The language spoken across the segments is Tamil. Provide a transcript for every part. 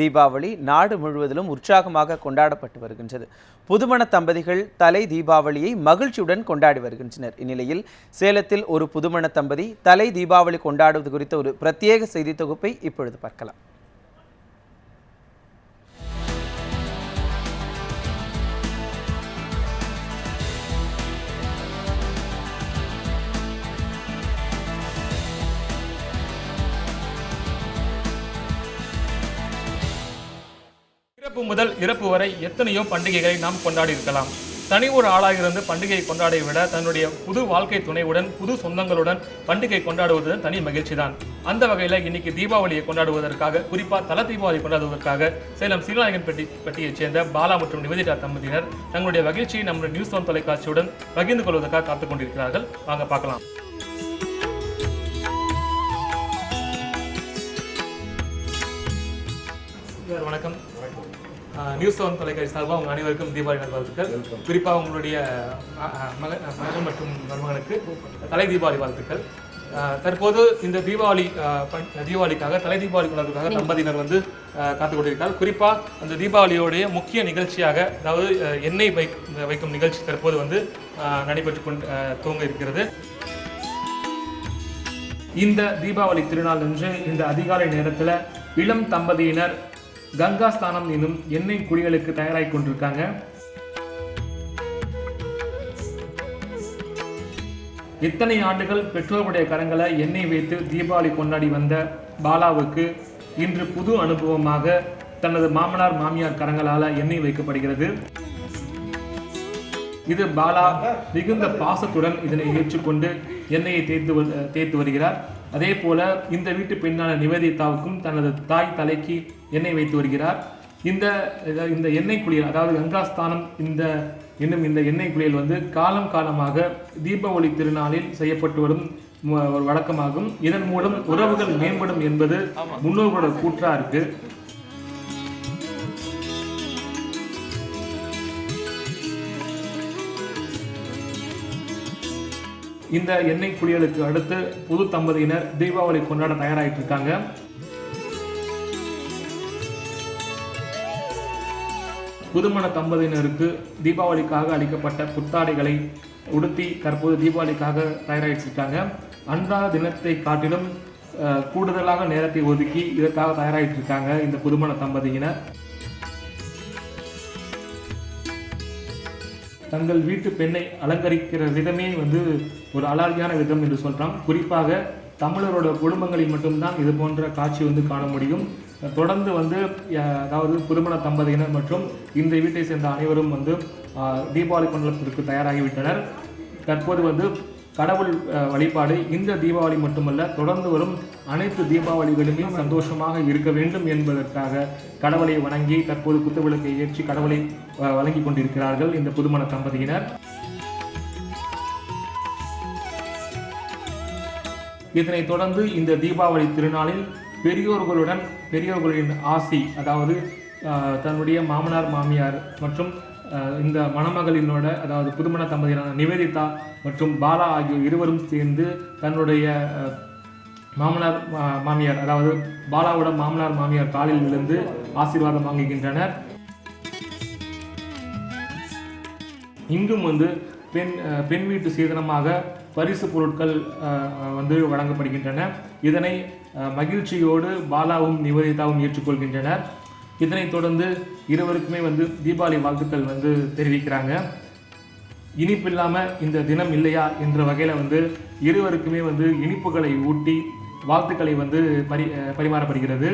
தீபாவளி நாடு முழுவதிலும் உற்சாகமாக கொண்டாடப்பட்டு வருகின்றது. புதுமண தம்பதிகள் தலை தீபாவளியை மகிழ்ச்சியுடன் கொண்டாடி வருகின்றனர். இந்நிலையில் சேலத்தில் ஒரு புதுமண தம்பதி தலை தீபாவளி கொண்டாடுவது குறித்த ஒரு பிரத்யேக செய்தி தொகுப்பை இப்பொழுது பார்க்கலாம். பிறப்பு முதல் இறப்பு வரை எத்தனையோ பண்டிகைகளை நாம் கொண்டாடி இருக்கலாம். தனி ஒரு ஆளாக இருந்து பண்டிகையை கொண்டாடை விட தன்னுடைய புது வாழ்க்கை துணையுடன் புது சொந்தங்களுடன் பண்டிகை கொண்டாடுவது தனி மகிழ்ச்சி தான். அந்த வகையில் இன்னைக்கு தீபாவளியை கொண்டாடுவதற்காக, குறிப்பாக தல தீபாவளி கொண்டாடுவதற்காக சேலம் சீலநாயகன் பட்டியைச் சேர்ந்த பாலா மற்றும் நிவேதிதா தம்பதியினர் தங்களுடைய மகிழ்ச்சியை நம்முடைய நியூஸ் 1 தொலைக்காட்சியுடன் பகிர்ந்து கொள்வதற்காக காத்துக் கொண்டிருக்கிறார்கள். வாங்க பார்க்கலாம். வணக்கம். நியூஸ் 1 தொலைக்காட்சி சார்பாக உங்கள் அனைவருக்கும் தீபாவளி நல்வாழ்த்துக்கள். குறிப்பாக உங்களுடைய மகன் மற்றும் மருமகனுக்கு தலை தீபாவளி வாழ்த்துக்கள். தற்போது இந்த தீபாவளிக்காக தலை தீபாவளி கொண்டாடுறதுக்காக தம்பதியினர் காத்துக் கொண்டிருக்கிறார். குறிப்பாக அந்த தீபாவளியோடைய முக்கிய நிகழ்ச்சியாக, அதாவது எண்ணெய் வைக்கும் நிகழ்ச்சி தற்போது நடைபெற்று துவங்க இருக்கிறது. இந்த தீபாவளி திருநாள் அன்று இந்த அதிகாலை நேரத்தில் இளம் தம்பதியினர் கங்கா ஸ்தானம் என்னும் எண்ணெய் குளியலுக்கு தயாராகி கொண்டிருக்காங்க. இத்தனை ஆண்டுகள் பெற்றோருடைய கரங்களை எண்ணெய் வைத்து தீபாவளி கொண்டாடி வந்த பாலாவுக்கு இன்று புது அனுபவமாக தனது மாமனார் மாமியார் கரங்களால் எண்ணெய் வைக்கப்படுகிறது. இது பாலா மிகுந்த பாசத்துடன் இதனை ஏற்றுக்கொண்டு எண்ணெயை தேய்த்து வருகிறார். அதே போல இந்த வீட்டு பெண்ணான நிவேதிதாவுக்கும் தனது தாய் தலைக்கு எண்ணெய் வைத்து வருகிறார். இந்த எண்ணெய் குளியல், அதாவது கங்காஸ்தானம் இன்னும் இந்த எண்ணெய் குளியல் காலமாக தீபாவளி திருநாளில் செய்யப்பட்டு வரும் ஒரு வழக்கமாகும். இதன் மூலம் உறவுகள் மேம்படும் என்பது முன்னோர்களோட கூற்றா இருக்கு. இந்த எண்ணெய் குளியலுக்கு அடுத்து புது தம்பதியினர் தீபாவளி கொண்டாட தயாராகிட்டு இருக்காங்க. புதுமண தம்பதியினருக்கு தீபாவளிக்காக அளிக்கப்பட்ட புத்தாடைகளை உடுத்தி தற்போது தீபாவளிக்காக தயாராகிட்டு இருக்காங்க. அன்றாட தினத்தை காட்டிலும் கூடுதலாக நேரத்தை ஒதுக்கி இதற்காக தயாராகிட்டு இருக்காங்க இந்த புதுமண தம்பதியினர். தங்கள் வீட்டு பெண்ணை அலங்கரிக்கிற விதமே ஒரு அலாதியான விதம் என்று சொல்றான். குறிப்பாக தமிழரோட குடும்பங்களில் மட்டும்தான் இது போன்ற காட்சி காண முடியும். தொடர்ந்து அதாவது புதுமண தம்பதியினர் மற்றும் இந்த வீட்டை சேர்ந்த அனைவரும் தீபாவளி கொண்டாட்டத்திற்கு தயாராகிவிட்டனர். தற்போது கடவுள் வழிபாடு இந்த தீபாவளி மட்டுமல்ல, தொடர்ந்து வரும் அனைத்து தீபாவளிகளுமே சந்தோஷமாக இருக்க வேண்டும் என்பதற்காக கடவுளை வணங்கி தற்போது குத்துவிளக்கை ஏற்றி கடவுளை வழங்கி கொண்டிருக்கிறார்கள் இந்த புதுமண தம்பதியினர். இதனைத் தொடர்ந்து இந்த தீபாவளி திருநாளில் பெரியோர்களின் ஆசி, அதாவது தன்னுடைய மாமனார் மாமியார் மற்றும் இந்த மணமகளினோட, அதாவது புதுமண தம்பதியினரான நிவேதிதா மற்றும் பாலா ஆகிய இருவரும் சேர்ந்து தன்னுடைய மாமனார் மாமியார், அதாவது பாலாவோட மாமனார் மாமியார் காலில் விழுந்து ஆசீர்வாதம் வாங்குகின்றனர். இங்கும் பெண் வீட்டு சீதனமாக பரிசு பொருட்கள் வழங்கப்படுகின்றன. இதனை மகிழ்ச்சியோடு பாலாவும் நிவேதிதாவும் ஏற்றுக்கொள்கின்றனர். இதனைத் தொடர்ந்து இருவருக்குமே தீபாவளி வாழ்த்துக்கள் தெரிவிக்கிறாங்க. இனிப்பில்லாமல் இந்த தினம் இல்லையா என்ற வகையில் இருவருக்குமே இனிப்புகளை ஊட்டி வாழ்த்துக்களை பரிமாறப்படுகிறது.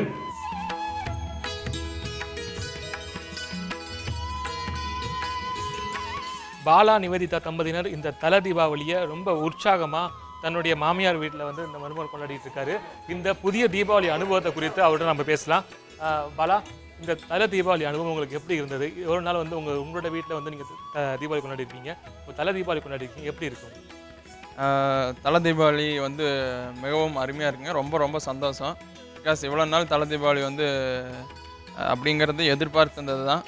பாலா நிவேதிதா தம்பதியினர் இந்த தல தீபாவளியை ரொம்ப உற்சாகமாக தன்னுடைய மாமியார் வீட்டில் இந்த மருமகள் கொண்டாடிட்டு இருக்காரு. இந்த புதிய தீபாவளி அனுபவத்தை குறித்து அவர்கிட்ட நம்ம பேசலாம். பாலா, இந்த தல தீபாவளி அனுபவம் உங்களுக்கு எப்படி இருந்தது? ஒரு நாள் உங்களோட வீட்டில் நீங்கள் தீபாவளி கொண்டாடிருக்கீங்க, தலை தீபாவளி கொண்டாடிருக்கீங்க, எப்படி இருக்கும்? தலை தீபாவளி மிகவும் அருமையாக இருக்குங்க. ரொம்ப ரொம்ப சந்தோஷம். பிகாஸ் இவ்வளோ நாள் தலை தீபாவளி அப்படிங்கிறது எதிர்பார்த்திருந்தது தான்.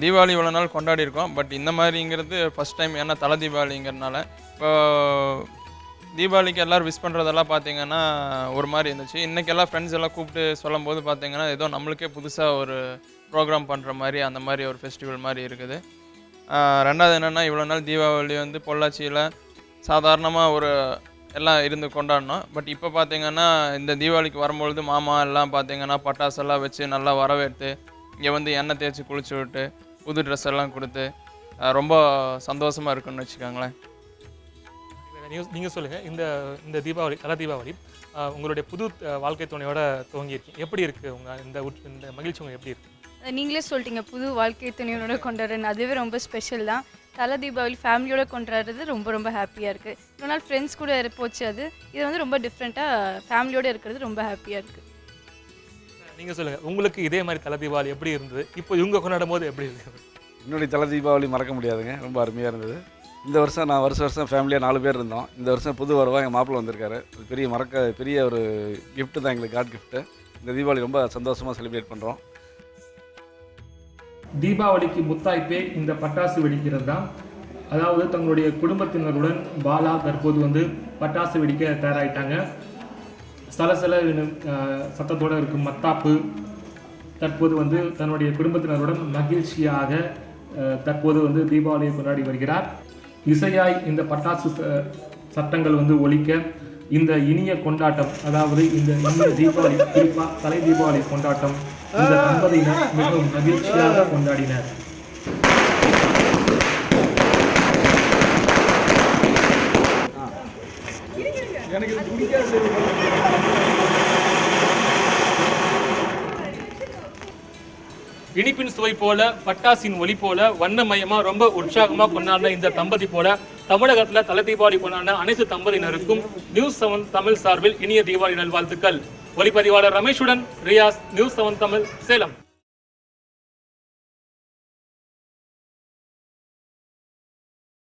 தீபாவளி இவ்வளோ நாள் கொண்டாடி இருக்கோம், பட் இந்த மாதிரிங்கிறது ஃபஸ்ட் டைம். ஏன்னா தலை தீபாவளிங்கிறதுனால இப்போ தீபாவளிக்கு எல்லோரும் விஷ் பண்ணுறதெல்லாம் பார்த்தீங்கன்னா ஒரு மாதிரி இருந்துச்சு. இன்றைக்கி எல்லாம் ஃப்ரெண்ட்ஸ் எல்லாம் கூப்பிட்டு சொல்லும்போது பார்த்தீங்கன்னா ஏதோ நம்மளுக்கே புதுசாக ஒரு ப்ரோக்ராம் பண்ணுற மாதிரி அந்த மாதிரி ஒரு ஃபெஸ்டிவல் மாதிரி இருக்குது. ரெண்டாவது என்னென்னா இவ்வளோ நாள் தீபாவளி வந்து பொள்ளாச்சியில் சாதாரணமாக ஒரு எல்லாம் இருந்து கொண்டாடினோம். பட் இப்போ பார்த்தீங்கன்னா இந்த தீபாவளிக்கு வரும்பொழுது மாமா எல்லாம் பார்த்தீங்கன்னா பட்டாசெல்லாம் வச்சு நல்லா வரவேற்று இங்கே வந்து எண்ணெய் தேய்ச்சி குளிச்சு விட்டு புது ட்ரெஸ் எல்லாம் கொடுத்து ரொம்ப சந்தோஷமாக இருக்குன்னு வச்சுக்கோங்களேன். நீங்கள் சொல்லுங்கள், இந்த தீபாவளி தல தீபாவளி உங்களுடைய புது வாழ்க்கை துணையோட துவங்கியிருக்கீங்க. எப்படி இருக்குது இந்த மகிழ்ச்சி உங்களுக்கு எப்படி இருக்குது? நீங்களே சொல்லிட்டீங்க, புது வாழ்க்கை துணையோட கொண்டாடுறேன்னு. அதுவே ரொம்ப ஸ்பெஷல் தான். தலை தீபாவளி ஃபேமிலியோட கொண்டாடுறது ரொம்ப ரொம்ப ஹாப்பியாக இருக்குது. இவ்வளோ நாள் ஃப்ரெண்ட்ஸ் கூட போச்சு. இது வந்து ரொம்ப டிஃப்ரெண்ட்டாக ஃபேமிலியோடு இருக்கிறது ரொம்ப ஹாப்பியாக இருக்குது. நீங்கள் சொல்லுங்கள், உங்களுக்கு இதே மாதிரி தலை தீபாவளி எப்படி இருந்தது? இப்போ இவங்க கொண்டாடும் போது எப்படி இருக்குது? என்னுடைய தலை தீபாவளி மறக்க முடியாதுங்க. ரொம்ப அருமையாக இருந்தது. இந்த வருஷம் நான் வருஷம் ஃபேமிலியாக 4 பேர் இருந்தோம். இந்த வருஷம் புது வரவாக எங்கள் மாப்பிள்ளை வந்திருக்காரு. பெரிய ஒரு கிஃப்ட்டு தான் எங்களுக்கு, காட் கிஃப்ட்டு. இந்த தீபாவளி ரொம்ப சந்தோஷமாக செலிப்ரேட் பண்ணுறோம். தீபாவளிக்கு முத்தாய்ப்பே இந்த பட்டாசு வெடிக்கிறது தான். அதாவது தங்களுடைய குடும்பத்தினருடன் பாலா தற்போது வந்து பட்டாசு வெடிக்க தயாராகிட்டாங்க. சலசல சத்தத்தோடு இருக்கும் மத்தாப்பு தற்போது வந்து தன்னுடைய குடும்பத்தினருடன் மகிழ்ச்சியாக தற்போது வந்து தீபாவளியை கொண்டாடி வருகிறார். இசையாய் இந்த பட்டாசு சத்தங்கள் வந்து ஒலிக்க இந்த இனிய கொண்டாட்டம், அதாவது இந்த இனிய தீபாவளி, குறிப்பாக தலை தீபாவளி கொண்டாட்டம் இந்த தம்பதியினர் மிகவும் மகிழ்ச்சியாக கொண்டாடினர். இனிப்பின் சுவை போல, பட்டாசின் ஒலி போல, வண்ணமயமா ரொம்ப உற்சாகமா கொண்டாடின இந்த தம்பதி போல தமிழகத்துல தலை தீபாவளி கொண்டாடின அனைத்து தம்பதியினருக்கும் நியூஸ் 7 தமிழ் சார்பில் இனிய தீபாவளி நல்வாழ்த்துக்கள். ஒளிப்பதிவாளர் ரமேஷுடன் ரியாஸ், நியூஸ் 7 தமிழ், சேலம்.